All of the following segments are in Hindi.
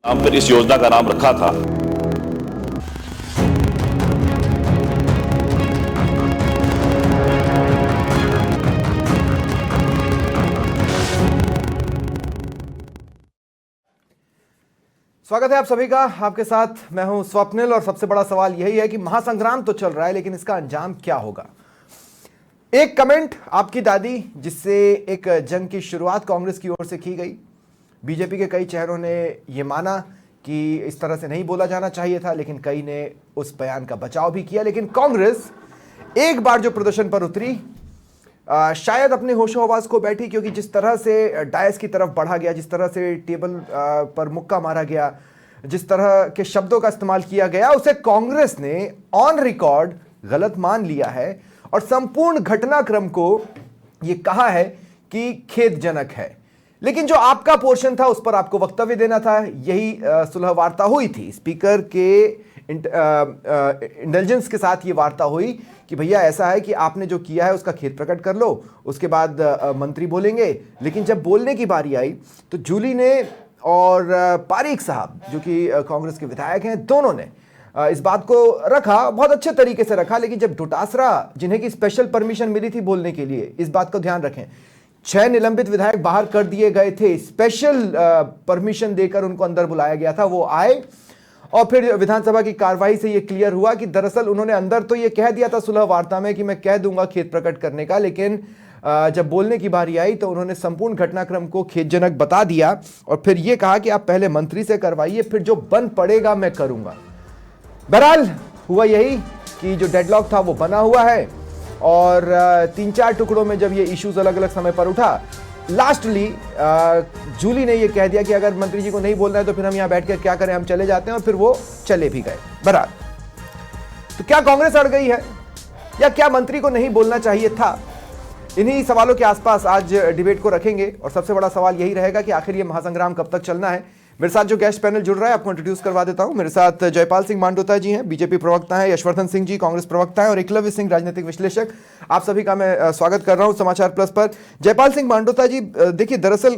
नाम पर इस योजना का नाम रखा था। स्वागत है आप सभी का। आपके साथ मैं हूं स्वप्निल और सबसे बड़ा सवाल यही है कि महासंग्राम तो चल रहा है, लेकिन इसका अंजाम क्या होगा। एक कमेंट आपकी दादी, जिससे एक जंग की शुरुआत कांग्रेस की ओर से की गई। बीजेपी के कई चेहरों ने यह माना कि इस तरह से नहीं बोला जाना चाहिए था, लेकिन कई ने उस बयान का बचाव भी किया। लेकिन कांग्रेस एक बार जो प्रदर्शन पर उतरी, शायद अपने होशो हवास को बैठी, क्योंकि जिस तरह से डायस की तरफ बढ़ा गया, जिस तरह से टेबल पर मुक्का मारा गया, जिस तरह के शब्दों का इस्तेमाल किया गया, उसे कांग्रेस ने ऑन रिकॉर्ड गलत मान लिया है और संपूर्ण घटनाक्रम को यह कहा है कि खेदजनक है। लेकिन जो आपका पोर्शन था उस पर आपको वक्तव्य देना था। यही सुलह वार्ता हुई थी, स्पीकर के इंटेलिजेंस के साथ ये वार्ता हुई कि भैया ऐसा है कि आपने जो किया है उसका खेद प्रकट कर लो, उसके बाद मंत्री बोलेंगे। लेकिन जब बोलने की बारी आई तो जूली ने और पारीक साहब, जो कि कांग्रेस के विधायक हैं, दोनों ने इस बात को रखा, बहुत अच्छे तरीके से रखा। लेकिन जब डोटासरा, जिन्हें की स्पेशल परमिशन मिली थी बोलने के लिए, इस बात को ध्यान रखें, 6 निलंबित विधायक बाहर कर दिए गए थे, स्पेशल परमिशन देकर उनको अंदर बुलाया गया था। वो आए और फिर विधानसभा की कार्रवाई से यह क्लियर हुआ कि दरअसल उन्होंने अंदर तो यह कह दिया था सुलह वार्ता में कि मैं कह दूंगा खेद प्रकट करने का, लेकिन जब बोलने की बारी आई तो उन्होंने संपूर्ण घटनाक्रम को खेदजनक बता दिया और फिर यह कहा कि आप पहले मंत्री से करवाइए, फिर जो बन पड़ेगा मैं करूंगा। बहरहाल हुआ यही कि जो डेडलॉक था वो बना हुआ है और 3-4 टुकड़ों में जब ये इश्यूज अलग अलग समय पर उठा, लास्टली जूली ने ये कह दिया कि अगर मंत्री जी को नहीं बोलना है तो फिर हम यहां बैठ कर क्या करें, हम चले जाते हैं। और फिर वो चले भी गए। बहरहाल, तो क्या कांग्रेस अड़ गई है या क्या मंत्री को नहीं बोलना चाहिए था? इन्हीं सवालों के आसपास आज डिबेट को रखेंगे और सबसे बड़ा सवाल यही रहेगा कि आखिर ये महासंग्राम कब तक चलना है। मेरे साथ जो गेस्ट पैनल जुड़ रहा है आपको इंट्रोड्यूस करवा देता हूं। मेरे साथ जयपाल सिंह मांडोता जी हैं, बीजेपी प्रवक्ता हैं, यशवर्धन सिंह जी कांग्रेस प्रवक्ता हैं और एकलव्य सिंह राजनीतिक विश्लेषक। आप सभी का मैं स्वागत कर रहा हूं समाचार प्लस पर। जयपाल सिंह मांडोता जी, देखिए दरअसल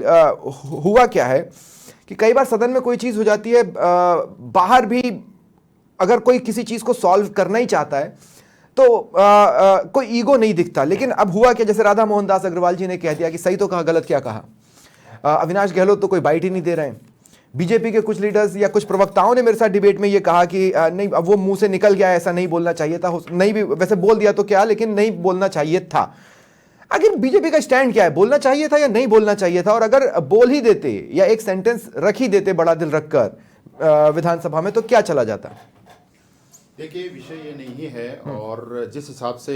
हुआ क्या है कि कई बार सदन में कोई चीज हो जाती है, बाहर भी अगर कोई किसी चीज को सॉल्व करना ही चाहता है तो कोई ईगो नहीं दिखता। लेकिन अब हुआ क्या, जैसे राधा मोहन दास अग्रवाल जी ने कह दिया कि सही तो कहा, गलत क्या कहा। अविनाश गहलोत तो कोई बाइट ही नहीं दे रहे हैं। बीजेपी के कुछ लीडर्स या कुछ प्रवक्ताओं ने मेरे साथ डिबेट में ये कहा कि नहीं, अब वो मुंह से निकल गया, ऐसा नहीं बोलना चाहिए था। नहीं भी वैसे बोल दिया तो क्या, लेकिन नहीं बोलना चाहिए था। आखिर बीजेपी का स्टैंड क्या है, बोलना चाहिए था या नहीं बोलना चाहिए था? और अगर बोल ही देते या एक सेंटेंस रख ही देते बड़ा दिल रखकर विधानसभा में, तो क्या चला जाता? देखिए, विषय ये नहीं है। और जिस हिसाब से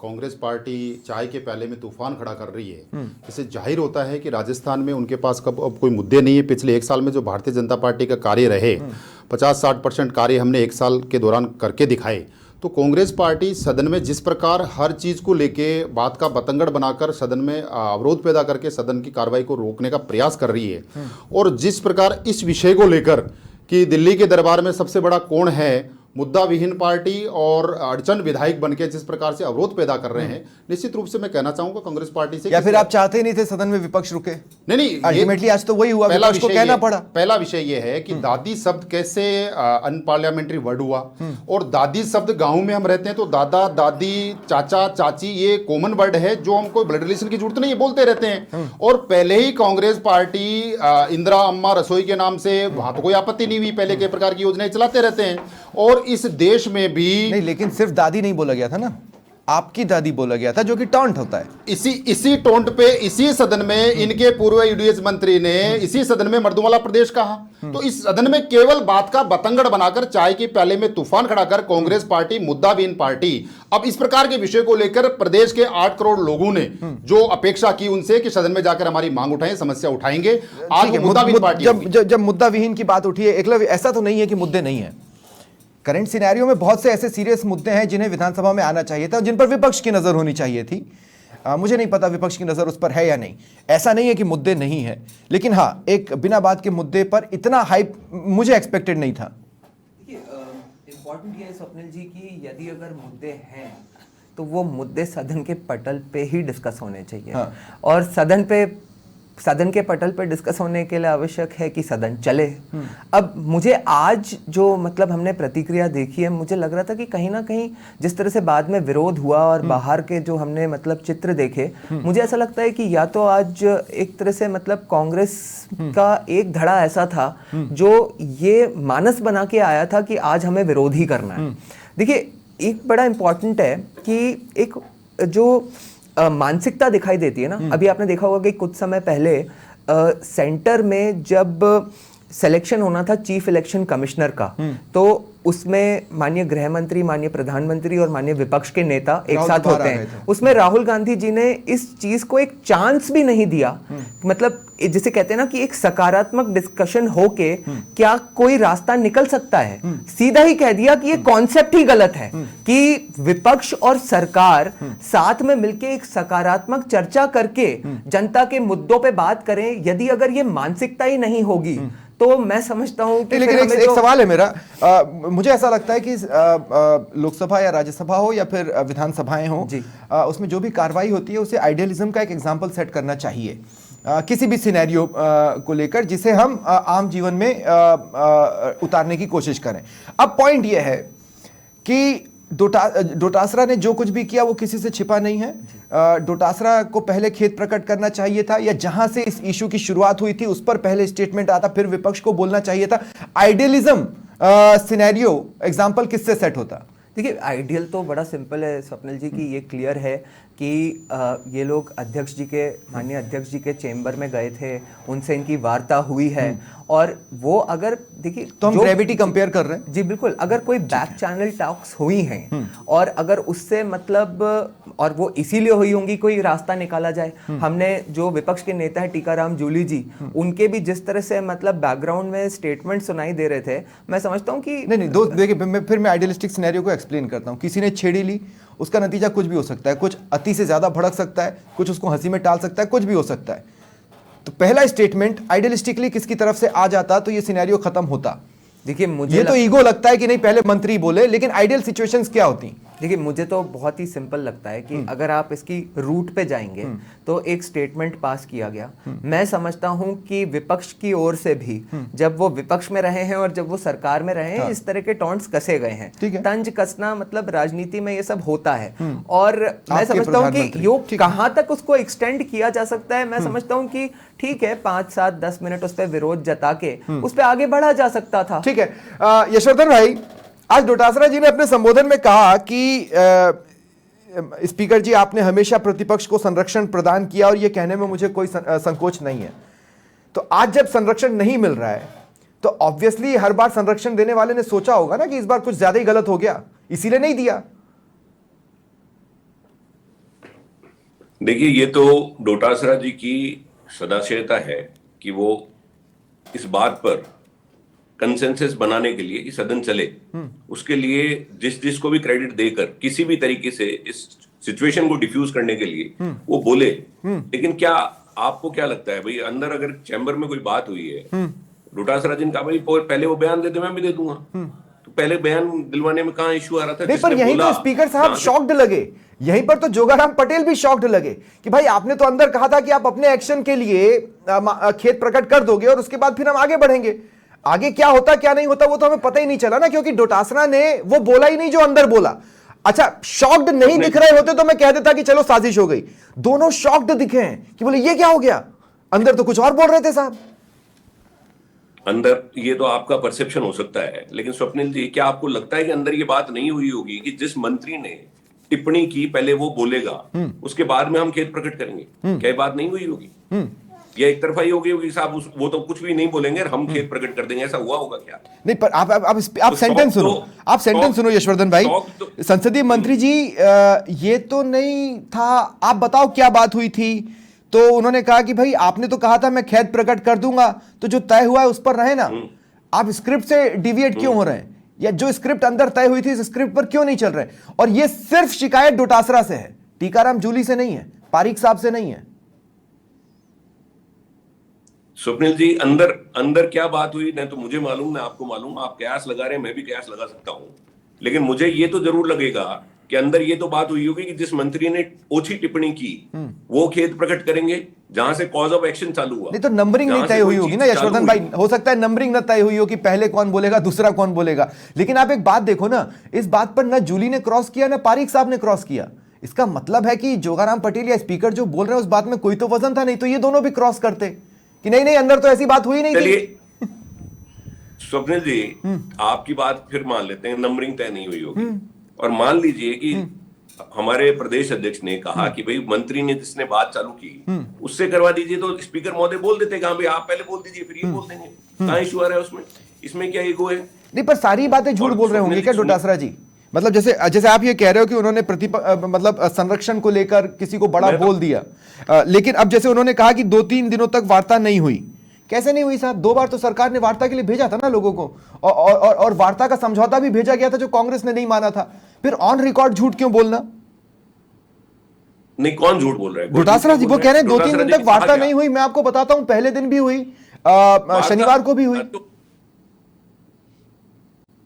कांग्रेस पार्टी चाय के प्याले में तूफान खड़ा कर रही है, इससे जाहिर होता है कि राजस्थान में उनके पास कब अब कोई मुद्दे नहीं है। पिछले 1 साल में जो भारतीय जनता पार्टी का कार्य रहे, 50-60% कार्य हमने 1 साल के दौरान करके दिखाए। तो कांग्रेस पार्टी सदन में जिस प्रकार हर चीज़ को लेके बात का बतंगड़ बनाकर सदन में अवरोध पैदा करके सदन की कार्रवाई को रोकने का प्रयास कर रही है, और जिस प्रकार इस विषय को लेकर कि दिल्ली के दरबार में सबसे बड़ा कौन है, मुद्दा विहीन पार्टी और अड़चन विधायक बनके जिस प्रकार से अवरोध पैदा कर रहे हैं, निश्चित रूप से मैं कहना चाहूंगा कांग्रेस पार्टी से। या फिर आप चाहते ही नहीं थे सदन में विपक्ष रुके? नहीं, अल्टीमेटली आज तो वही हुआ, विपक्ष को कहना पड़ा। पहला विषय ये है कि दादी शब्द कैसे अनपार्लियामेंट्री वर्ड हुआ। और दादी शब्द गांव में हम रहते हैं तो दादा दादी चाचा चाची ये कॉमन वर्ड है, जो हमको ब्लड रिलेशन की जरूरत नहीं है, बोलते रहते हैं। और पहले ही कांग्रेस पार्टी इंदिरा अम्मा रसोई के नाम से, वहां तो कोई आपत्ति नहीं हुई, पहले के प्रकार की योजनाएं चलाते रहते हैं। और इस देश में भी नहीं, लेकिन सिर्फ दादी नहीं बोला गया था ना, आपकी दादी बोला गया था, जो कि टॉन्ट होता है। इसी टोंट पे इसी सदन में इनके पूर्व यूडीएच मंत्री ने इसी सदन में मर्दुमाला प्रदेश कहा। तो इस सदन में केवल बात का बतंगड़ बनाकर चाय के प्याले में तूफान खड़ा कर कांग्रेस पार्टी मुद्दाविहीन पार्टी अब इस प्रकार के विषय को लेकर प्रदेश के 8 करोड़ लोगों ने जो अपेक्षा की उनसे कि सदन में जाकर हमारी मांग उठाएं, समस्या उठाएंगे, आज मुद्दाविहीन पार्टी। जब मुद्दाविहीन की बात उठी है, एकलव्य, ऐसा तो नहीं है कि मुद्दे नहीं है। करंट सिनेरियो में बहुत से ऐसे सीरियस मुद्दे हैं जिन्हें विधानसभा में आना चाहिए था, जिन पर विपक्ष की नजर होनी चाहिए थी। मुझे नहीं पता विपक्ष की नजर उस पर है या नहीं। ऐसा नहीं है कि मुद्दे नहीं है, लेकिन हाँ, एक बिना बात के मुद्दे पर इतना हाइप मुझे एक्सपेक्टेड नहीं था। इंपॉर्टेंट ये है स्वप्निल जी कि यदि अगर मुद्दे हैं तो वो मुद्दे सदन के पटल पे ही डिस्कस होने चाहिए। और सदन पे सदन के पटल पर डिस्कस होने के लिए आवश्यक है कि सदन चले। अब मुझे आज जो मतलब हमने प्रतिक्रिया देखी है, मुझे लग रहा था कि कहीं ना कहीं जिस तरह से बाद में विरोध हुआ और बाहर के जो हमने मतलब चित्र देखे, मुझे ऐसा लगता है कि या तो आज एक तरह से मतलब कांग्रेस का एक धड़ा ऐसा था जो ये मानस बना के आया था कि आज हमें विरोध ही करना है। देखिए, एक बड़ा इंपॉर्टेंट है कि एक जो मानसिकता दिखाई देती है ना, अभी आपने देखा होगा कि कुछ समय पहले सेंटर में जब सिलेक्शन होना था चीफ इलेक्शन कमिश्नर का, तो उसमें माननीय गृह मंत्री, माननीय प्रधानमंत्री और माननीय विपक्ष के नेता एक साथ होते हैं। उसमें राहुल गांधी जी ने इस चीज को एक चांस भी नहीं दिया, मतलब जिसे कहते हैं ना कि एक सकारात्मक डिस्कशन होके क्या कोई रास्ता निकल सकता है। सीधा ही कह दिया कि ये कॉन्सेप्ट ही गलत है कि विपक्ष और सरकार साथ में मिलके एक सकारात्मक चर्चा करके जनता के मुद्दों पे बात करें। यदि अगर ये मानसिकता ही नहीं होगी तो मैं समझता हूं कि लेकिन एक सवाल है मेरा, मुझे ऐसा लगता है कि लोकसभा या राज्यसभा हो या फिर विधानसभाएं हो, उसमें जो भी कार्रवाई होती है उसे आइडियलिज्म का एक एग्जाम्पल सेट करना चाहिए किसी भी सिनेरियो को लेकर, जिसे हम आम जीवन में उतारने की कोशिश करें। अब पॉइंट यह है कि डोटासरा ने जो कुछ भी किया वो किसी से छिपा नहीं है। डोटासरा को पहले खेद प्रकट करना चाहिए था, या जहां से इस इशू की शुरुआत हुई थी उस पर पहले स्टेटमेंट आता, फिर विपक्ष को बोलना चाहिए था। आइडियलिज्म सिनेरियो एग्जांपल किससे सेट होता? देखिए, आइडियल तो बड़ा सिंपल है स्वप्निल जी, की ये क्लियर है कि ये लोग अध्यक्ष जी के, माननीय अध्यक्ष जी के चेंबर में गए थे, उनसे इनकी वार्ता हुई है, और वो अगर देखिए तो हम ग्रेविटी कंपेयर कर रहे हैं। जी बिल्कुल, अगर कोई बैक चैनल टॉक्स हुई हैं और अगर उससे मतलब, और वो इसीलिए हुई होंगी कोई रास्ता निकाला जाए। हमने जो विपक्ष के नेता है टीकाराम जूली जी, उनके भी जिस तरह से मतलब बैकग्राउंड में स्टेटमेंट सुनाई दे रहे थे, मैं समझता हूँ कि नहीं दोस्त देखिए, फिर मैं आइडियलिस्टिक सिनेरियो को एक्सप्लेन करता हूँ। किसी ने छेड़ी ली, उसका नतीजा कुछ भी हो सकता है, कुछ अति से ज्यादा भड़क सकता है, कुछ उसको हंसी में टाल सकता है, कुछ भी हो सकता है। तो पहला स्टेटमेंट आइडियलिस्टिकली किसकी तरफ से आ जाता तो ये सिनेरियो खत्म होता। देखिए, मुझे ये तो ईगो लगता है कि नहीं पहले मंत्री बोले, लेकिन आइडियल सिचुएशंस क्या होती? देखिए, मुझे तो बहुत ही सिंपल लगता है कि अगर आप इसकी रूट पे जाएंगे तो एक स्टेटमेंट पास किया गया। मैं समझता हूं कि विपक्ष की ओर से भी जब वो विपक्ष में रहे हैं और जब वो सरकार में रहे हैं, इस तरह के टॉन्ट्स कसे गए हैं। तंज कसना मतलब राजनीति में ये सब होता है, और मैं समझता हूं कि यो कहां तक उसको एक्सटेंड किया जा सकता है। मैं समझता हूं कि ठीक है, 5, 7, 10 मिनट उस पर विरोध जता के उस पर आगे बढ़ा जा सकता था। ठीक है। यशवर्धन भाई, आज डोटासरा जी ने अपने संबोधन में कहा कि स्पीकर जी, आपने हमेशा प्रतिपक्ष को संरक्षण प्रदान किया और यह कहने में मुझे कोई संकोच नहीं है। तो आज जब संरक्षण नहीं मिल रहा है तो ऑब्वियसली हर बार संरक्षण देने वाले ने सोचा होगा ना कि इस बार कुछ ज्यादा ही गलत हो गया, इसीलिए नहीं दिया। देखिए, ये तो डोटासरा जी की सदाशयता है कि वो इस बात पर कंसेंसस बनाने के लिए कि सदन चले, उसके लिए जिस को भी क्रेडिट देकर किसी भी तरीके से इस सिचुएशन को डिफ्यूज करने के लिए वो बोले। लेकिन क्या आपको क्या लगता है भाई, अंदर अगर चैम्बर में कोई बात हुई है, डोटासरा जी ने कहा भाई पहले वो बयान दे दे, मैं भी दे दूंगा, तो पहले बयान दिलवाने में कहां इश्यू आ रहा था? नहीं, पर यहीं तो स्पीकर साहब शॉक्ड लगे, यहीं पर तो जोगाराम पटेल भी शॉक्ड लगे कि भाई आपने तो अंदर कहा था कि आप अपने एक्शन के लिए खेद प्रकट कर दोगे और उसके बाद फिर हम आगे बढ़ेंगे। आगे क्या होता क्या नहीं होता वो तो हमें पता ही नहीं चला ना, क्योंकि डोटासरा ने वो बोला ही नहीं जो अंदर बोला। अच्छा, शॉक्ड नहीं दिख रहे होते तो मैं कह देता कि चलो साजिश हो गई। दोनों शॉक्ड दिखे हैं कि बोले ये क्या हो गया, अंदर तो कुछ और बोल रहे थे साहब। अंदर ये तो आपका परसेप्शन हो सकता है, लेकिन स्वप्निल जी, क्या आपको लगता है कि अंदर ये बात नहीं हुई होगी कि जिस मंत्री ने टिप्पणी की पहले वो बोलेगा, उसके बाद में हम खेद प्रकट करेंगे? क्या बात नहीं हुई होगी? ये एक तरफा ही होगी होगी साहब, वो तो कुछ भी नहीं बोलेंगे और हम खेद प्रकट कर देंगे, ऐसा हुआ होगा क्या? नहीं, पर आप सेंटेंस सुनो, आप सेंटेंस सुनो यशवर्धन भाई। संसदीय मंत्री जी, ये तो नहीं था, आप बताओ क्या बात हुई थी? तो उन्होंने कहा कि भाई आपने तो कहा था मैं खेद प्रकट कर दूंगा, तो जो तय हुआ है उस पर रहे ना। आप स्क्रिप्ट से डिविएट क्यों हो रहे हैं, या जो स्क्रिप्ट अंदर तय हुई थी इस स्क्रिप्ट पर क्यों नहीं चल रहे? और ये सिर्फ शिकायत डोटासरा से है, टीकाराम जूली से नहीं है, पारीक साहब से नहीं है। स्वप्निल जी, अंदर क्या बात हुई नहीं तो मुझे मालूम, ना आपको मालूम। आप कयास लगा रहे हैं, मैं भी कयास लगा सकता हूं, लेकिन मुझे ये तो जरूर लगेगा कि अंदर ये तो बात हुई होगी कि जिस मंत्री ने ओछी टिप्पणी की वो खेद प्रकट करेंगे जहां से कॉज ऑफ एक्शन चालू हुआ। नहीं तो नंबरिंग नहीं जहां तय से हुई कोई होगी चीज ना चालू यशवर्धन हुई। भाई, हो सकता है नंबरिंग ना तय हुई हो कि पहले कौन बोलेगा दूसरा कौन बोलेगा। लेकिन आप एक बात देखो ना, इस बात पर ना जूली ने क्रॉस किया ना पारीक साहब ने क्रॉस किया। इसका मतलब है कि जोगाराम पटेल या स्पीकर जो बोल रहे हैं उस बात में कोई तो वजन था, नहीं तो ये दोनों भी क्रॉस करते कि नहीं नहीं अंदर तो ऐसी बात हुई नहीं थी। चलिए स्वप्निल जी, आपकी बात फिर मान लेते हैं नंबरिंग तय नहीं हुई होगी, और मान लीजिए कि हमारे प्रदेश अध्यक्ष ने कहा कि भाई मंत्री ने जिसने बात चालू की उससे करवा दीजिए, तो स्पीकर महोदय बोल देते कहा भाई आप पहले बोल दीजिए फिर ये बोल देंगे। कहाँ इशू आ रहा है उसमें? इसमें क्या ईगो है? नहीं पर सारी बातें झूठ और बोल रहे होंगे क्या सुनिए- डोटासरा जी? मतलब जैसे जैसे आप ये कह रहे हो कि उन्होंने मतलब संरक्षण को लेकर किसी को बड़ा बोल दिया, लेकिन अब जैसे उन्होंने कहा कि 2-3 दिनों तक वार्ता नहीं हुई। कैसे नहीं हुई साहब? 2 बार तो सरकार ने वार्ता के लिए भेजा था ना लोगों को, और वार्ता का समझौता भी भेजा गया था जो कांग्रेस ने नहीं माना था। फिर ऑन रिकॉर्ड झूठ क्यों बोलना? नहीं, कौन झूठ बोल रहा है? डोटासरा जी वो कह रहे हैं 2-3 डोटासरा दिन जी तक ने कहा वार्ता क्या? नहीं हुई। मैं आपको बताता हूं, पहले दिन भी हुई, शनिवार को भी हुई।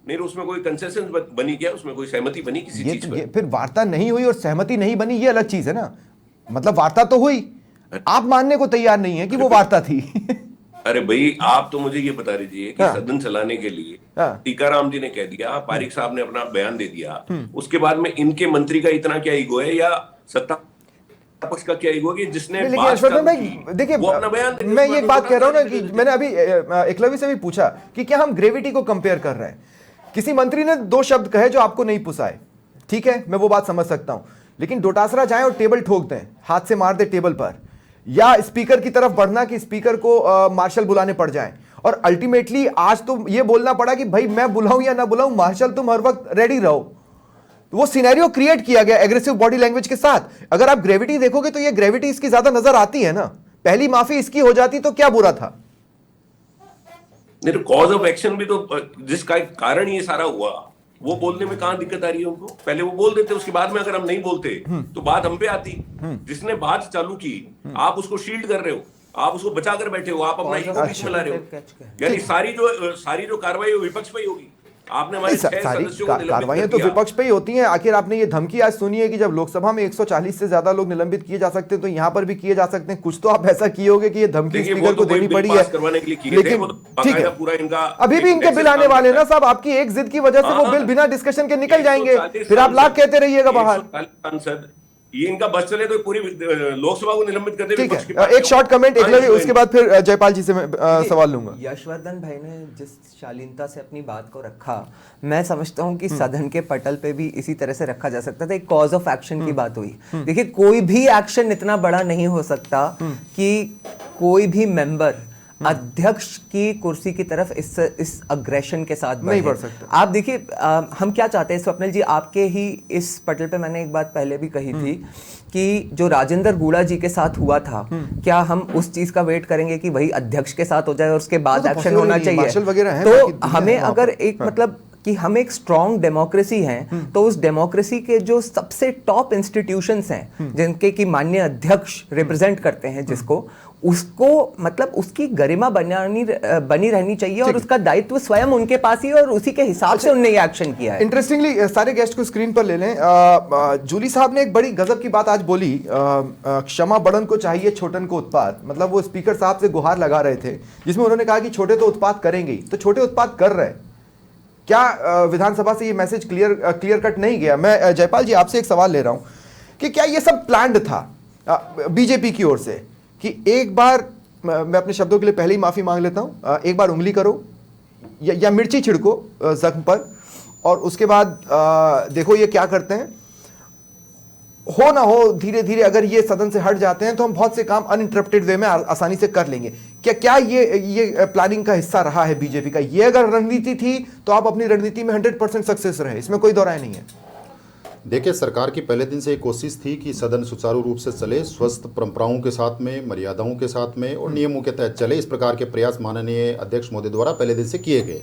नहीं, उसमें कोई कंसेशन बनी क्या? उसमें कोई सहमति बनी किसी चीज पर? ये फिर वार्ता नहीं हुई और सहमति नहीं बनी, ये अलग चीज है ना। मतलब वार्ता तो हुई, आप मानने को तैयार नहीं है कि वो वार्ता थी। अरे भाई, आप तो मुझे ये बता दीजिए कि हाँ। सदन चलाने के लिए हाँ। टीकाराम जी ने कह दिया, पारिक साहब ने अपना बयान दे दिया, उसके बाद में इनके मंत्री का इतना क्या ईगो है या सत्ता पक्ष का क्या ईगो है कि जिसने लेकिन बात यशवर्धन चालू भाई की, देखिए, वो अपना बयान दे, मैं उसके ये बाद बात कह रहा हूं ना डोटासरा कि जी मैंने अभी एकलव्य से भी पूछा कि क्या हम ग्रेविटी को कंपेयर कर रहे हैं। किसी मंत्री ने 2 शब्द कहे जो आपको नहीं पुसाए, ठीक है, मैं वो बात समझ सकता हूं, लेकिन डोटासरा जाए और टेबल ठोक दें, हाथ से मार दे टेबल पर, या स्पीकर की तरफ बढ़ना कि स्पीकर को मार्शल बुलाने पड़ जाएं, और अल्टीमेटली आज तो ये बोलना पड़ा कि भाई मैं बुलाऊं या ना बुलाऊं, मार्शल तुम हर वक्त रेडी रहो। तो वो सिनेरियो क्रिएट किया गया एग्रेसिव बॉडी लैंग्वेज के साथ। अगर आप ग्रेविटी देखोगे तो ये ग्रेविटी इसकी ज्यादा नजर आती है ना। पहली माफी इसकी हो जाती तो क्या बुरा था? नहीं तो कॉज ऑफ एक्शन भी तो जिसका कारण ये सारा हुआ, वो बोलने में कहां दिक्कत आ रही है उनको? पहले वो बोल देते, उसके बाद में अगर हम नहीं बोलते तो बात हम पे आती। जिसने बात चालू की आप उसको शील्ड कर रहे हो, आप उसको बचा कर बैठे हो, आप अपना ईगो बीच में ला रहे हो। यानी सारी जो कार्रवाई विपक्ष पे ही होगी। आपने हमारे 6 सारी सदस्यों को निलंबित कार्रवाइयां कर तो दिया। विपक्ष पे ही होती हैं। आखिर आपने ये धमकी आज सुनी है कि जब लोकसभा में 140 से ज्यादा लोग निलंबित किए जा सकते हैं तो यहां पर भी किए जा सकते हैं। कुछ तो आप ऐसा किए होगे कि ये धमकी देखिए, स्पीकर वो को तो कोई देनी बिल पड़ी पास है, करवाने के लिए किए थे, लेकिन वो तो ठीक है, बाकायदा पूरा इनका अभी भी इनके बिल आने वाले हैं ना साहब। आपकी एक जिद की वजह से वो बिल बिना डिस्कशन के निकल जाएंगे, फिर आप लाख कहते रहिएगा बाहर। 140 सांसद, ये इनका बस चले तो पूरी लोकसभा को निलंबित कर दे। ठीक विपक्ष की है, पार्टियों एक शॉर्ट कमेंट को। एकलव्य, उसके बाद फिर जयपाल जी से मैं सवाल लूंगा। यशवर्धन भाई ने जिस शालीनता से अपनी बात को रखा, मैं समझता हूं कि सदन के पटल पे भी इसी तरह से रखा जा सकता था। एक कॉज ऑफ एक्शन की बात हुई। देखिए, कोई भी एक्शन इतना बड़ा नहीं हो सकता कि कोई भी मेंबर अध्यक्ष की कुर्सी की तरफ इस अग्रेशन के साथ नहीं बढ़ बढ़े। सकता। आप देखिए, हम क्या चाहते हैं स्वप्निल जी, आपके ही इस पटल पे मैंने एक बात पहले भी कही थी कि जो राजेंद्र गूड़ा जी के साथ हुआ था, क्या हम उस चीज का वेट करेंगे कि वही अध्यक्ष के साथ हो जाए और उसके बाद तो एक्शन possible होना ही नहीं, मार्शल वगैरह चाहिए? हैं, बाकी तो दुनिया हमें है वहाँ अगर पर। एक मतलब कि हम एक स्ट्रॉन्ग डेमोक्रेसी हैं, तो उस डेमोक्रेसी के जो सबसे टॉप इंस्टीट्यूशंस हैं जिनके की माननीय अध्यक्ष रिप्रेजेंट करते हैं जिसको, उसको मतलब उसकी गरिमा बनी रहनी चाहिए और उसका दायित्व स्वयं उनके पास ही, और उसी के हिसाब से उन्होंने ये एक्शन किया है। इंटरेस्टिंगली सारे गेस्ट को स्क्रीन पर ले लें। जूली साहब ने एक बड़ी गजब की बात आज बोली, क्षमा बड़न को चाहिए छोटन को उत्पात। मतलब वो स्पीकर साहब से गुहार लगा रहे थे, जिसमें उन्होंने कहा कि छोटे तो उत्पात करेंगे ही, तो छोटे उत्पात कर रहे हैं। क्या विधानसभा से ये मैसेज क्लियर कट नहीं गया? मैं जयपाल जी आपसे एक सवाल ले रहा हूं कि क्या ये सब प्लान्ड था बीजेपी की ओर से कि एक बार, मैं अपने शब्दों के लिए पहले ही माफी मांग लेता हूं, एक बार उंगली करो या मिर्ची छिड़को जख्म पर, और उसके बाद देखो ये क्या करते हैं, हो ना हो धीरे धीरे अगर ये सदन से हट जाते हैं तो हम बहुत से काम अनइंटरप्टेड वे में आसानी से कर लेंगे। क्या ये प्लानिंग का हिस्सा रहा है बीजेपी का? ये अगर रणनीति थी तो आप अपनी रणनीति में 100% सक्सेस रहे, इसमें कोई दो राय नहीं है। देखिए, सरकार की पहले दिन से एक कोशिश थी कि सदन सुचारू रूप से चले, स्वस्थ परंपराओं के साथ में, मर्यादाओं के साथ में और नियमों के तहत चले। इस प्रकार के प्रयास माननीय अध्यक्ष महोदय द्वारा पहले दिन से किए गए।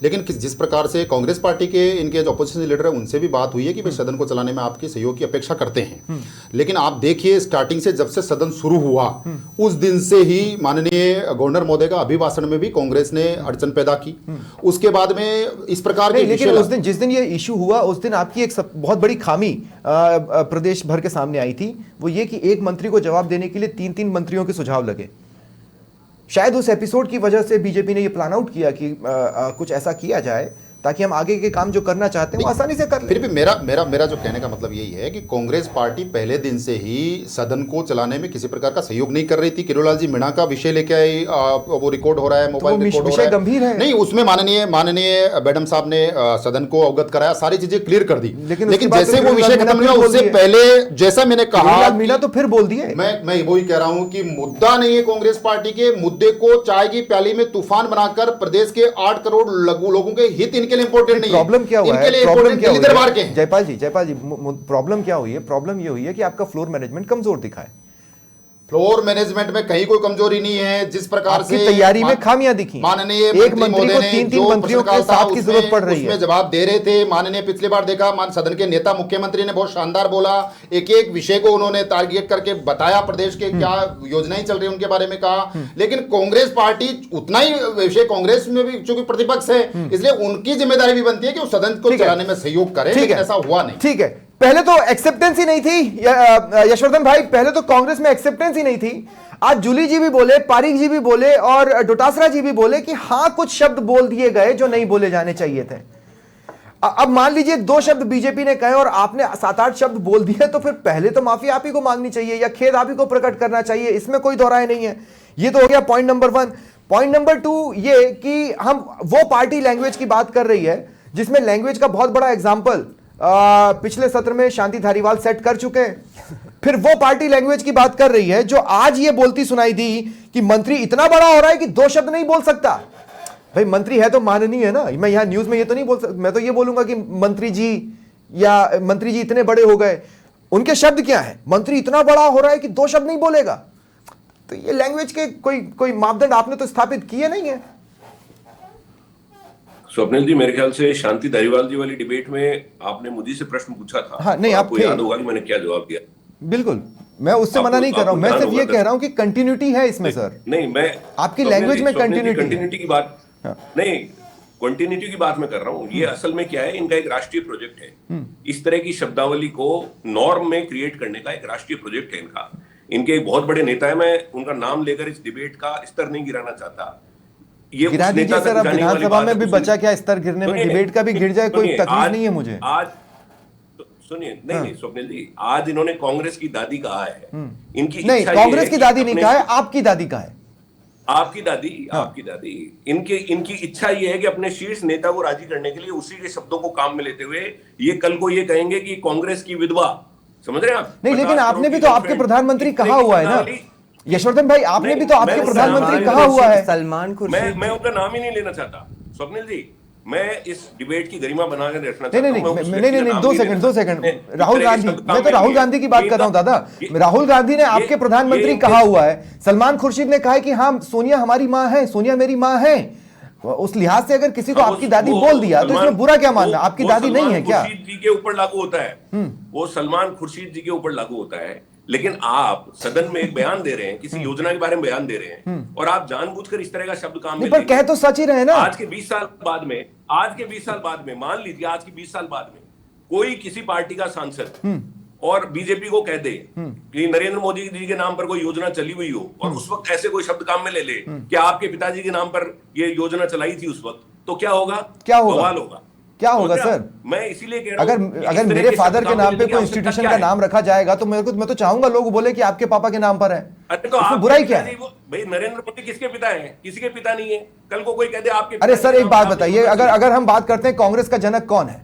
लेकिन जिस प्रकार से कांग्रेस पार्टी के इनके जो अपोजिशन लीडर है उनसे भी बात हुई है कि भाई सदन को चलाने में आपके सहयोग की अपेक्षा करते हैं, लेकिन आप देखिए स्टार्टिंग से जब से सदन शुरू हुआ उस दिन से ही माननीय गवर्नर महोदय का अभिभाषण में भी कांग्रेस ने अड़चन पैदा की। उसके बाद में इस प्रकार के लेकिन उस दिन जिस दिन ये इशू हुआ उस दिन आपकी एक बहुत बड़ी खामी प्रदेश भर के सामने आई थी, वो ये कि एक मंत्री को जवाब देने के लिए 3-3 मंत्रियों के सुझाव लगे। शायद उस एपिसोड की वजह से बीजेपी ने ये प्लान आउट किया कि कुछ ऐसा किया जाए ताकि हम आगे के काम जो करना चाहते हैं वो आसानी से कर लें। फिर भी मेरा जो कहने का मतलब यही है कि कांग्रेस पार्टी पहले दिन से ही सदन को चलाने में किसी प्रकार का सहयोग नहीं कर रही थी। किरोलाल जी मीणा का विषय लेके आई, वो रिकॉर्ड हो रहा है, मोबाइल रिकॉर्ड हो रहा है, गंभीर है। नहीं, उसमें माननीय मैडम साहब ने सदन को अवगत कराया, सारी चीजें क्लियर कर दी। लेकिन जैसे वो विषय खत्म हुआ उससे पहले जैसा मैंने कहा, मीणा तो फिर बोल दिए। मैं वही कह रहा हूं कि मुद्दा नहीं है कांग्रेस पार्टी के, मुद्दे को चाय की प्याली में तूफान बनाकर प्रदेश के 8 करोड़ लोगों के हित इनके लिए इंपॉर्टेंट नहीं है। प्रॉब्लम क्या हुआ है? जयपाल जी प्रॉब्लम क्या हुई है? प्रॉब्लम ये हुई है कि आपका फ्लोर मैनेजमेंट कमजोर दिखा है। फ्लोर मैनेजमेंट में कहीं कोई कमजोरी नहीं है। जिस प्रकार से तैयारी में खामियां दिखी, माननीय एक मंत्री को 3-3 मंत्रियों के साथ की जरूरत पड़ रही है, उसमें जवाब दे रहे थे। माननीय पिछली बार देखा सदन के नेता मुख्यमंत्री ने बहुत शानदार बोला, एक एक विषय को उन्होंने टारगेट करके बताया, प्रदेश के क्या योजनाएं चल रही है उनके बारे में कहा। लेकिन कांग्रेस पार्टी उतना ही विषय, कांग्रेस में भी चूंकि प्रतिपक्ष है इसलिए उनकी जिम्मेदारी भी बनती है कि वो सदन को चलाने में सहयोग करे, लेकिन ऐसा हुआ नहीं। ठीक है, पहले तो एक्सेप्टेंस ही नहीं थी यशवर्धन भाई, पहले तो कांग्रेस में एक्सेप्टेंस ही नहीं थी। आज जूली जी भी बोले, पारीक जी भी बोले और डोटासरा जी भी बोले कि हां कुछ शब्द बोल दिए गए जो नहीं बोले जाने चाहिए थे। अब मान लीजिए 2 शब्द बीजेपी ने कहे और आपने 7-8 शब्द बोल दिए, तो फिर पहले तो माफी आप ही को मांगनी चाहिए या खेद आप ही को प्रकट करना चाहिए, इसमें कोई दो राय नहीं है। ये तो हो गया पॉइंट नंबर 1। पॉइंट नंबर 2 ये कि हम वो पार्टी लैंग्वेज की बात कर रही है जिसमें लैंग्वेज का बहुत बड़ा एग्जाम्पल पिछले सत्र में शांति धारीवाल सेट कर चुके हैं। फिर वो पार्टी लैंग्वेज की बात कर रही है जो आज ये बोलती सुनाई दी कि मंत्री इतना बड़ा हो रहा है कि 2 शब्द नहीं बोल सकता। भाई मंत्री है तो माननीय है ना, मैं यहां न्यूज में ये तो नहीं बोल सकता, मैं तो ये बोलूंगा कि मंत्री जी या मंत्री जी इतने बड़े हो गए। उनके शब्द क्या है? मंत्री इतना बड़ा हो रहा है कि 2 शब्द नहीं बोलेगा। तो ये लैंग्वेज के कोई मापदंड आपने तो स्थापित किए नहीं है। स्वप्निल जी, मेरे ख्याल से शांति धारीवाल जी वाली डिबेट में आपने मुझे से प्रश्न पूछा था। हाँ, नहीं, आपको याद होगा कि मैंने क्या जवाब दिया। बिल्कुल, मैं उससे मना नहीं कर रहा हूं, मैं सिर्फ ये कह रहा हूं कि कंटिन्यूटी है इसमें सर। नहीं, मैं आपकी लैंग्वेज में कंटिन्यूटी की बात नहीं, कंटिन्यूटी की बात मैं कर रहा हूं। ये असल में क्या है, इनका एक राष्ट्रीय प्रोजेक्ट है। इस तरह की शब्दावली को नॉर्म में क्रिएट करने का एक राष्ट्रीय प्रोजेक्ट है इनका। इनके एक बहुत बड़े नेता है, मैं उनका नाम लेकर इस डिबेट का स्तर नहीं गिराना चाहता। ये गिरा दीजिए सर, अब विधानसभा में भी बचा क्या स्तर गिरने में? डिबेट का भी गिर जाए कोई तकलीफ नहीं है मुझे। आज सुनिए, नहीं स्वप्निल जी, आज इन्होंने कांग्रेस की दादी कहा है। इनकी नहीं, कांग्रेस की दादी नहीं कहा है, आपकी दादी कहा है। आपकी दादी इनकी इच्छा ये है कि अपने शीर्ष नेता को राजी करने के लिए उसी के शब्दों को काम में लेते हुए ये कल को ये कहेंगे कि कांग्रेस की विधवा, समझ रहे हैं आप? नहीं, लेकिन आपने भी तो आपके प्रधानमंत्री कहा हुआ है ना यशवर्धन भाई, आपने भी तो आपके प्रधानमंत्री कहा हुआ है। सलमान खुर्शीद, मैं उनका नाम ही नहीं लेना चाहता स्वप्निल जी। मैं इस डिबेट की गरिमा बनाकर रखना चाहता हूं। नहीं, 2 सेकंड। राहुल गांधी, मैं तो राहुल गांधी की बात कर रहा हूं दादा। राहुल गांधी ने आपके प्रधानमंत्री कहा हुआ है, सलमान खुर्शीद ने कहा है कि हाँ सोनिया हमारी माँ है, सोनिया मेरी माँ है। उस लिहाज से अगर किसी को आपकी दादी बोल दिया तो इसमें बुरा क्या मानना? आपकी दादी नहीं है क्या? खुर्शीद जी के ऊपर लागू होता है, वो सलमान खुर्शीद जी के ऊपर लागू होता है। लेकिन आप सदन में एक बयान दे रहे हैं, किसी योजना के बारे में बयान दे रहे हैं और आप जानबूझकर इस तरह का शब्द काम में पर कह तो सच ही रहे ना। आज के 20 साल बाद में मान लीजिए आज के 20 साल बाद में कोई किसी पार्टी का सांसद और बीजेपी को कह दे कि नरेंद्र मोदी जी के नाम पर कोई योजना चली हुई हो और उस वक्त ऐसे कोई शब्द काम में ले कि आपके पिताजी के नाम पर ये योजना चलाई थी उस वक्त, तो क्या होगा? बवाल होगा। क्या होगा सर? मैं इसीलिए कह रहा हूं, अगर मेरे फादर के नाम पे कोई इंस्टीट्यूशन का नाम रखा जाएगा तो मैं तो चाहूंगा लोग बोले कि आपके पापा के नाम पर है। अरे तो आप बुराई क्या है? भाई नरेंद्र मोदी किसके पिता हैं? किसी के पिता नहीं है। कल को कोई कह दे आपके। अरे सर एक बात बताइए, अगर हम बात करते हैं कांग्रेस का जनक कौन है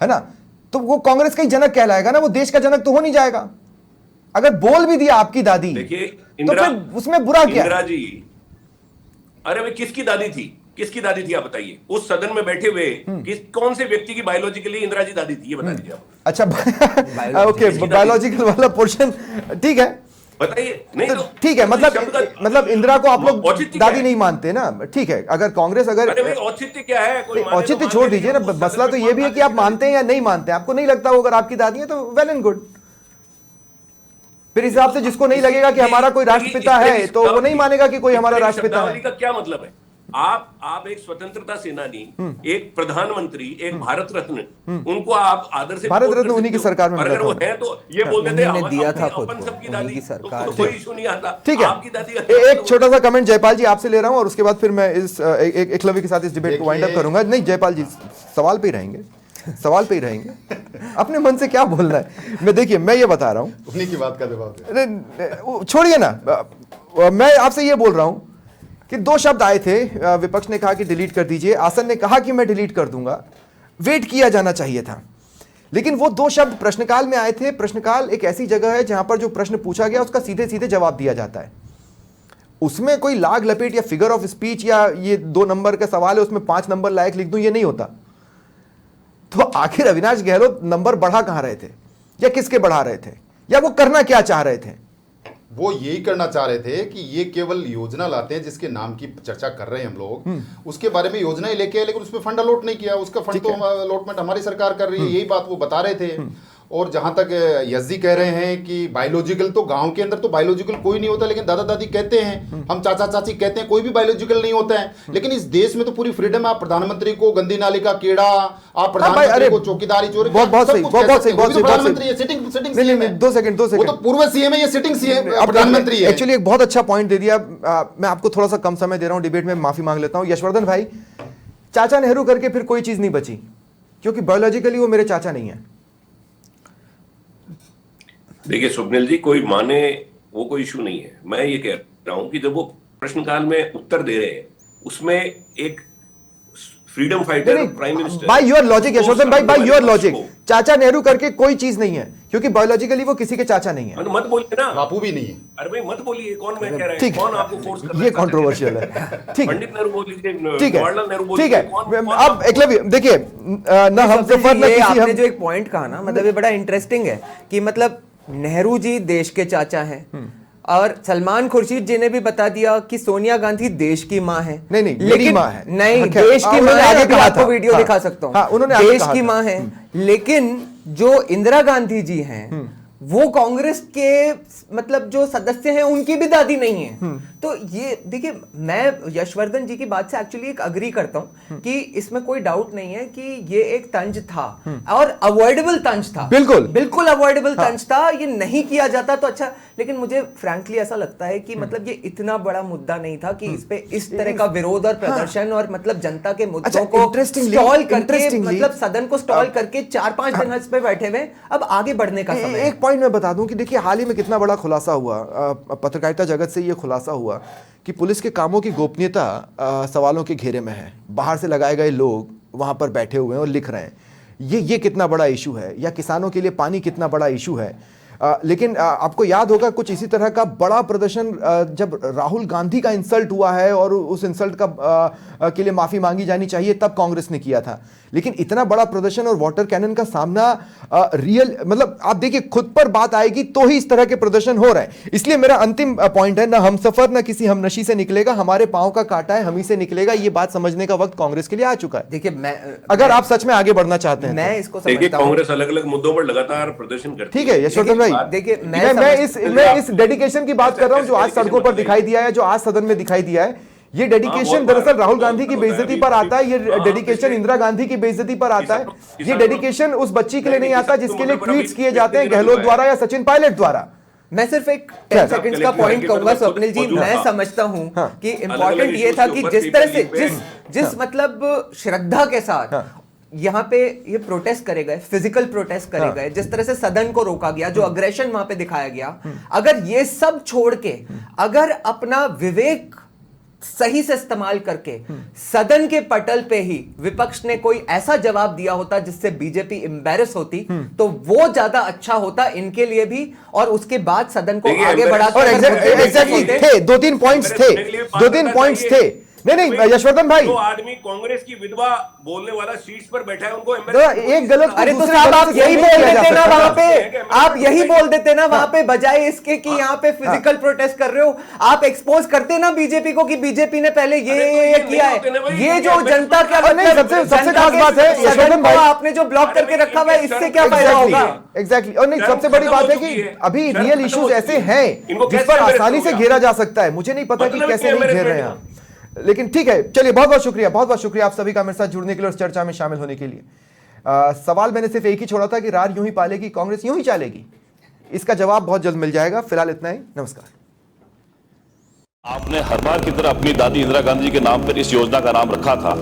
ना, तो वो कांग्रेस का ही जनक कहलाएगा ना, वो देश का जनक तो हो नहीं जाएगा। अगर बोल भी दिया आपकी दादी, देखिए तो फिर उसमें बुरा क्या? इंदिरा जी, अरे भाई किसकी दादी थी? किसकी दादी थी आप बताइए? उस सदन में बैठे हुए कौन से व्यक्ति की बायोलॉजिकली इंदिरा जी दादी थी, ये बता दीजिए आप। अच्छा, ओके, बायोलॉजिकल वाला पोर्शन ठीक है। बताइए। नहीं तो तो ठीक है, मतलब इंदिरा को आप लोग औचित्य क्या दादी है? नहीं मानते ना, ठीक है। अगर कांग्रेस अगर अरे भाई औचित्य क्या है? कोई माने तो औचित्य मान छोड़ ले, दीजिए ना, लेकिन उस मसला सदन तो में ये कौन भी है कि दादी आप की मानते हैं या नहीं मानते हैं। आपको नहीं लगता वो अगर आपकी दादी है तो वेल एंड गुड। फिर हिसाब से जिसको नहीं लगेगा कि हमारा कोई राष्ट्रपिता है तो वो नहीं मानेगा कि कोई हमारा राष्ट्रपिता है। शब्दावली का क्या मतलब है? आप एक स्वतंत्रता सेनानी, एक प्रधानमंत्री, एक भारत रत्न, उनको आप आदर से भारत quote रत्न कर उन्हीं की सकते हो। सरकार में और मिला अगर था वो है तो ये बोल देते उन्हीं ने दिया था खुद अपन को, सबकी उन्हीं दादी, की तो सरकार कोई इशू नहीं आता। ठीक है, आपकी दादी एक छोटा सा कमेंट जयपाल जी आपसे ले रहा हूं और उसके बाद फिर मैं इस एकलव्य के साथ इस डिबेट को वाइंड अप करूंगा। नहीं जयपाल जी सवाल पे ही रहेंगे, सवाल पे ही रहेंगे। अपने मन से क्या बोलना है। मैं देखिए मैं ये बता रहा हूं, उन्हीं की बात का जवाब दे। छोड़िए ना, मैं आपसे ये बोल रहा हूं कि दो शब्द आए थे, विपक्ष ने कहा कि डिलीट कर दीजिए, आसन ने कहा कि मैं डिलीट कर दूंगा, वेट किया जाना चाहिए था। लेकिन वो दो शब्द प्रश्नकाल में आए थे। प्रश्नकाल एक ऐसी जगह है जहां पर जो प्रश्न पूछा गया उसका सीधे सीधे जवाब दिया जाता है। उसमें कोई लाग लपेट या फिगर ऑफ स्पीच या ये 2 नंबर का सवाल है उसमें 5 नंबर लायक लिख दूं, ये नहीं होता। तो आखिर अविनाश गहलोत नंबर बढ़ा कहां रहे थे, या किसके बढ़ा रहे थे, या वो करना क्या चाह रहे थे? वो यही करना चाह रहे थे कि ये केवल योजना लाते हैं जिसके नाम की चर्चा कर रहे हैं हम लोग, उसके बारे में योजना ही लेके आए, लेकिन उसमें फंड अलॉट नहीं किया। उसका फंड तो अलॉटमेंट हमारी सरकार कर रही है, यही बात वो बता रहे थे। और जहां तक यजी कह रहे हैं कि बायोलॉजिकल, तो गांव के अंदर तो बायोलॉजिकल कोई नहीं होता, लेकिन दादा दादी कहते हैं, हम चाचा चाची कहते हैं, कोई भी बायोलॉजिकल नहीं होता है। लेकिन इस देश में तो पूरी फ्रीडम है। आप प्रधानमंत्री को गंदी नाली का कीड़ा, आप प्रधानमंत्री को चौकीदारी चोरी, बहुत सही, बहुत सही, प्रधानमंत्री है, सिटिंग सीएम है। 2 सेकंड वो तो पूर्व सीएम है, ये सिटिंग सीएम प्रधानमंत्री है। एक्चुअली एक बहुत अच्छा पॉइंट दे दिया। मैं आपको थोड़ा सा कम समय दे रहा हूं डिबेट में, माफी मांग लेता हूं। यशवर्धन भाई, चाचा नेहरू करके फिर कोई चीज नहीं बची, क्योंकि बायोलॉजिकली वो मेरे चाचा नहीं है। देखिए स्वप्निल जी, कोई माने वो कोई इशू नहीं है। मैं ये कह रहा हूं कि जब वो प्रश्नकाल में उत्तर दे रहे हैं उसमें एक freedom fighter prime minister, by your logic Yashwardhan भाई, बाय योर लॉजिक चाचा नेहरू करके कोई चीज नहीं है, क्योंकि बायोलॉजिकली वो किसी के चाचा नहीं है। मत बोलिए ना, बापू भी नहीं है। अरे भाई मत बोलिए, कौन मैं कह रहा है, ठीक कौन आपको फोर्स कर रहा है? ये कंट्रोवर्शियल है। ठीक है, पंडित नेहरू बोल लीजिए, ठीक है, जवाहरलाल नेहरू बोल ठीक लीजिए, है। अब एकलव्य देखिए, ना हम सफर ना ये किसी आपने हम, जो एक पॉइंट कहा ना, मतलब ये बड़ा इंटरेस्टिंग है कि मतलब नेहरू जी देश के चाचा हैं और सलमान खुर्शीद जी ने भी बता दिया कि सोनिया गांधी देश की मां है। नहीं, मेरी मां है। नहीं, हाँ, देश की मां है। आगे अभी कहा आपको था। वीडियो हाँ, दिखा सकता हूं। हाँ, उन्होंने आगे देश कहा की था। मां है, लेकिन जो इंदिरा गांधी जी हैं वो कांग्रेस के मतलब जो सदस्य हैं उनकी भी दादी नहीं है। तो ये देखिए, मैं यशवर्धन जी की बात से एक्चुअली एक अग्री करता हूं कि इसमें कोई डाउट नहीं है कि ये एक तंज था और अवॉइडेबल तंज था। बिल्कुल अवॉइडेबल तंज था। ये नहीं किया जाता तो अच्छा, लेकिन मुझे फ्रैंकली ऐसा लगता है कि मतलब ये इतना बड़ा मुद्दा नहीं था कि इस पे इस तरह का विरोध और प्रदर्शन और मतलब जनता के मुद्दों को स्टॉल करके, मतलब सदन को स्टॉल करके 4-5 दिन इस पे बैठे हुए। अब आगे बढ़ने का समय है। एक पॉइंट मैं बता दूं कि देखिए हाल ही में कितना बड़ा खुलासा हुआ, पत्रकारिता जगत से ये खुलासा हुआ कि पुलिस के कामों की गोपनीयता सवालों के घेरे में है। बाहर से लगाए गए लोग वहां पर बैठे हुए हैं और लिख रहे हैं। ये कितना बड़ा इशू है, या किसानों के लिए पानी कितना बड़ा इशू है। लेकिन आपको याद होगा कुछ इसी तरह का बड़ा प्रदर्शन जब राहुल गांधी का इंसल्ट हुआ है और उस इंसल्ट का के लिए माफी मांगी जानी चाहिए, तब कांग्रेस ने किया था। लेकिन इतना बड़ा प्रदर्शन और वाटर कैनन का सामना रियल, मतलब आप देखिए खुद पर बात आएगी तो ही इस तरह के प्रदर्शन हो रहे हैं। इसलिए मेरा अंतिम पॉइंट है, ना हम सफर ना किसी हमनशी से निकलेगा, हमारे पांव का काटा है हम ही से निकलेगा। ये बात समझने का वक्त कांग्रेस के लिए आ चुका है। देखिए अगर आप सच में आगे बढ़ना चाहते हैं मैं इसको देखिए, समझता हूं। कांग्रेस अलग अलग मुद्दों पर लगातार प्रदर्शन करती है। ठीक है यशवर्धन भाई, देखिए मैं इस डेडिकेशन की बात कर रहा हूं जो आज सड़कों पर दिखाई दिया है, जो आज सदन में दिखाई दिया है। ये डेडिकेशन दरअसल राहुल गांधी की बेइज्जती पर आता है, ये डेडिकेशन इंदिरा गांधी की बेइज्जती पर आता है। ये डेडिकेशन उस बच्ची के लिए नहीं आता जिसके लिए ट्वीट्स किए जाते हैं गहलोत द्वारा या सचिन पायलट द्वारा। मैं सिर्फ एक 10 सेकंड्स का पॉइंट कहूंगा स्वप्निल जी। मैं समझता हूं कि इंपॉर्टेंट ये था कि जिस तरह से जिस मतलब श्रद्धा के साथ यहाँ पे ये प्रोटेस्ट करे गए, फिजिकल प्रोटेस्ट करे गए, जिस तरह से सदन को रोका गया, जो अग्रेशन वहां पे दिखाया गया, अगर ये सब छोड़ के अगर अपना विवेक सही से इस्तेमाल करके सदन के पटल पे ही विपक्ष ने कोई ऐसा जवाब दिया होता जिससे बीजेपी एम्बैरेस होती, तो वो ज्यादा अच्छा होता इनके लिए भी, और उसके बाद सदन को आगे बढ़ाकर एग्जैक्टली थे 2-3 पॉइंट्स थे नहीं, यशवर्धन भाई। जो आदमी कांग्रेस की विधवा बोलने वाला सीट्स पर बैठा है उनको एक गलत को अरे तो दूसरे साहब गलत आप से यही नहीं बोल किया जा देते ना सकता। वहां पे, आप यही बोल देते ना वहां पे, बजाय इसके कि यहाँ पे फिजिकल प्रोटेस्ट कर रहे हो, आप एक्सपोज करते ना बीजेपी को कि बीजेपी ने पहले ये किया है। ये जो जनता का नहीं, सबसे खास बात है यशवर्धन भाई, आपने जो ब्लॉक करके रखा हुआ है, इससे क्या फायदा होगा? एग्जैक्टली। और नहीं, सबसे बड़ी बात है कि अभी रियल इश्यूज ऐसे हैं जिस पर आसानी से घेरा जा सकता है। मुझे नहीं पता कि कैसे नहीं घेर रहे हैं, लेकिन ठीक है। चलिए, बहुत बहुत शुक्रिया आप सभी का मेरे साथ जुड़ने के लिए और चर्चा में शामिल होने के लिए। सवाल मैंने सिर्फ एक ही छोड़ा था कि रार यूं ही पालेगी कांग्रेस, यूं ही चलेगी। इसका जवाब बहुत जल्द मिल जाएगा। फिलहाल इतना ही, नमस्कार। आपने हर बार की तरह अपनी दादी इंदिरा गांधी के नाम पर इस योजना का नाम रखा था।